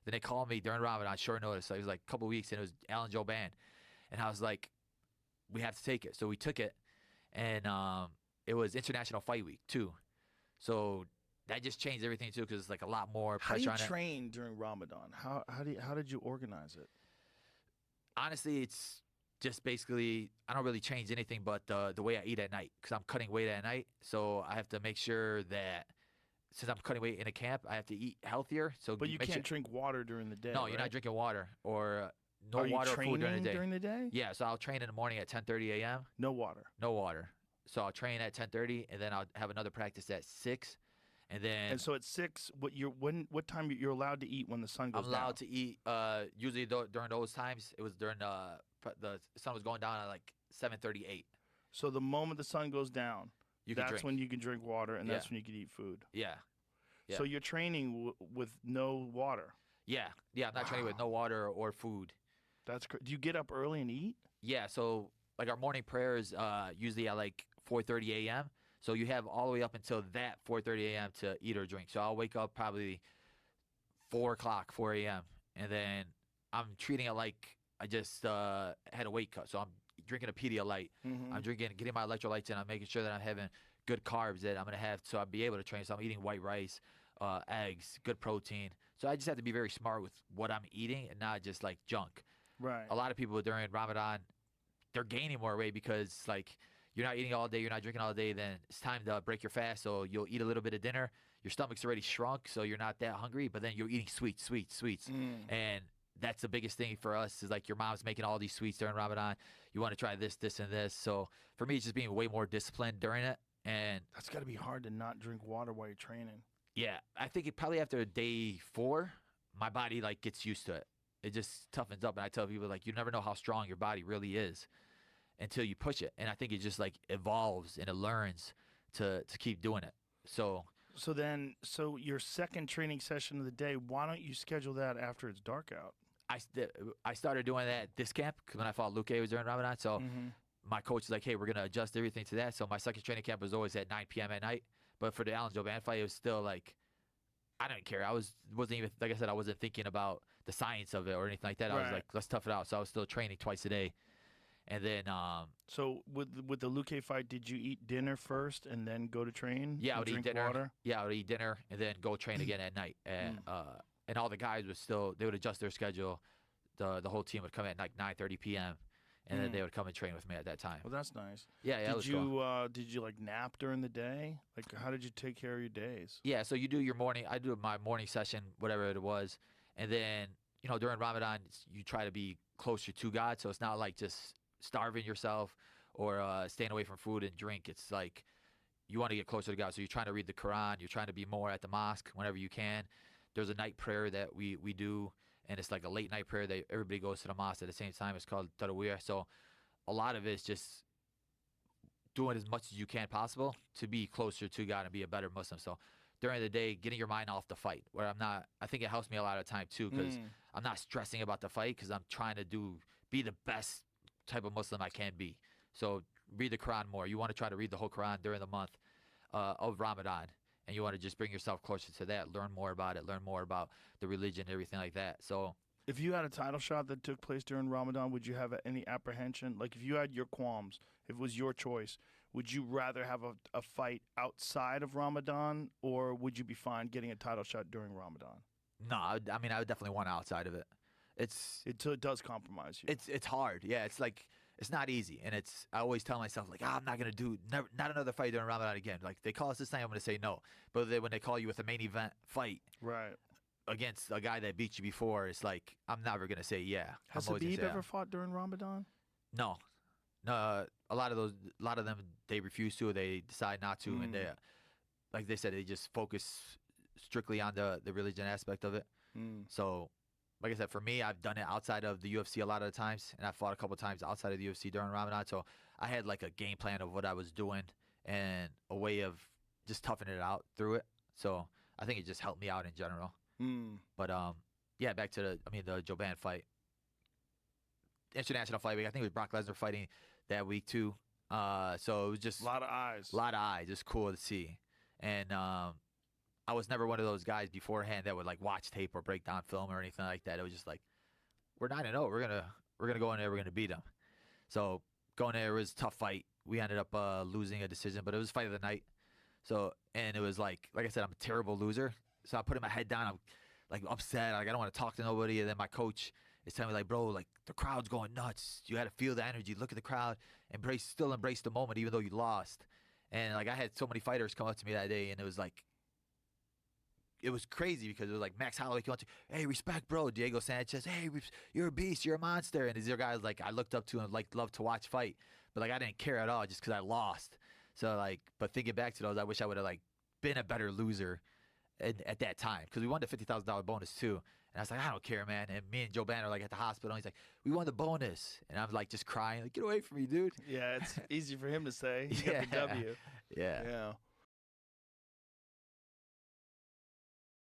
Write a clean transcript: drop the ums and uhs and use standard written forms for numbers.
Then they called me during Ramadan, short notice. So it was like a couple weeks, and it was Alan Joe Band. And I was like, we have to take it. So we took it, and it was International Fight Week, too. So that just changed everything, too, because it's like a lot more pressure on it. How do you train during Ramadan? How did you organize it? Honestly, it's just basically, I don't really change anything but the way I eat at night, because I'm cutting weight at night. So I have to make sure that since I'm cutting weight in a camp, I have to eat healthier. So, but you can't drink water during the day. No, right? you're not drinking water or no Are you water or food during the day. During the day? Yeah, so I'll train in the morning at 10:30 a.m. No water. No water. So I'll train at 10:30, and then I'll have another practice at 6, and then. And so at 6, what time you're allowed to eat when the sun goes down? I'm allowed to eat. Usually during those times, it was during the sun was going down at like 7:38. So the moment the sun goes down, that's when you can drink water, and that's when you can eat food. Yeah. So you're training with no water. Yeah. I'm not training with no water or food. That's crazy. Do you get up early and eat? Yeah. So like our morning prayers usually at like 4:30 a.m. So you have all the way up until that 4:30 a.m. to eat or drink. So I'll wake up probably 4 a.m. and then I'm treating it like I just had a weight cut. So I'm drinking a Pedialyte. I'm getting my electrolytes in. I'm making sure that I'm having good carbs that I'm going to have so I'll be able to train. So I'm eating white rice, eggs, good protein. So I just have to be very smart with what I'm eating and not just like junk. Right. A lot of people during Ramadan, they're gaining more weight because like you're not eating all day, you're not drinking all day, then it's time to break your fast. So you'll eat a little bit of dinner. Your stomach's already shrunk, so you're not that hungry, but then you're eating sweets. And that's the biggest thing for us is like your mom's making all these sweets during Ramadan. You want to try this, and this. So for me, it's just being way more disciplined during it. And that's got to be hard to not drink water while you're training. Yeah, I think probably after day 4, my body like gets used to it. It just toughens up. And I tell people like you never know how strong your body really is until you push it. And I think it just like evolves and it learns to keep doing it. So your second training session of the day, why don't you schedule that after it's dark out? I started doing that at this camp because when I fought Luque, it was during Ramadan. So my coach is like, hey, we're going to adjust everything to that. So my second training camp was always at 9 p.m. at night. But for the Alan Joe Band fight, it was still like, I didn't care. I wasn't even, like I said, I wasn't thinking about the science of it or anything like that. I was like, let's tough it out. So I was still training twice a day. And then so with the Luque fight, did you eat dinner first and then go to train? Yeah, I would eat dinner. Water? Yeah, I would eat dinner and then go train again at night. And all the guys they would adjust their schedule. The whole team would come at like 9:30 p.m. and then they would come and train with me at that time. Well, that's nice. Yeah. Did you like nap during the day? Like, how did you take care of your days? Yeah, so you do your morning. I do my morning session, whatever it was, and then during Ramadan you try to be closer to God. So it's not like just starving yourself or staying away from food and drink. It's like you want to get closer to God. So you're trying to read the Quran. You're trying to be more at the mosque whenever you can. There's a night prayer that we do, and it's like a late night prayer that everybody goes to the mosque at the same time. It's called Tarawih. So a lot of it is just doing as much as you can possible to be closer to God and be a better Muslim. So during the day, getting your mind off the fight, where I think it helps me a lot of the time too, because I'm not stressing about the fight because I'm trying to be the best type of Muslim I can be. So read the Quran more. You want to try to read the whole Quran during the month of Ramadan. And you want to just bring yourself closer to that, learn more about it, learn more about the religion, everything like that. So, if you had a title shot that took place during Ramadan, would you have any apprehension? Like, if you had your qualms, if it was your choice, would you rather have a fight outside of Ramadan, or would you be fine getting a title shot during Ramadan? No, I would definitely want outside of it. It does compromise you. It's hard. Yeah, it's like it's not easy, and I always tell myself like, I'm not gonna not another fight during Ramadan again. Like they call us this time, I'm gonna say no. But then when they call you with a main event fight, right, against a guy that beat you before, it's like I'm never gonna say yeah. Has Habib ever fought during Ramadan? No. A lot of them they refuse to, or they decide not to, and they, like they said, they just focus strictly on the religion aspect of it. So. Like I said, for me, I've done it outside of the UFC a lot of the times, and I fought a couple of times outside of the UFC during Ramadan. So I had like a game plan of what I was doing and a way of just toughing it out through it. So I think it just helped me out in general. But yeah, back to the Joe Band fight, International Fight Week. I think it was Brock Lesnar fighting that week too. So it was just a lot of eyes. It's cool to see, and I was never one of those guys beforehand that would like watch tape or break down film or anything like that. It was just like, we're 9-0. We're gonna go in there. We're gonna beat them. So going there, it was a tough fight. We ended up losing a decision, but it was fight of the night. So, and it was like I said, I'm a terrible loser. So I'm putting my head down. I'm like upset. Like I don't want to talk to nobody. And then my coach is telling me like, bro, like the crowd's going nuts. You got to feel the energy. Look at the crowd. Still embrace the moment, even though you lost. And like I had so many fighters come up to me that day, and it was like, it was crazy because it was like Max Holloway came up to, hey, respect, bro. Diego Sanchez, hey, you're a beast, you're a monster. And these are guys like I looked up to and like loved to watch fight, but like I didn't care at all just because I lost. So like, but thinking back to those, I wish I would have like been a better loser at that time because we won the $50,000 bonus too. And I was like, I don't care, man. And me and Joe Banner are like at the hospital. And he's like, we won the bonus, and I'm like just crying, like get away from me, dude. Yeah, it's easy for him to say. You Yeah. got the W. Yeah. Yeah.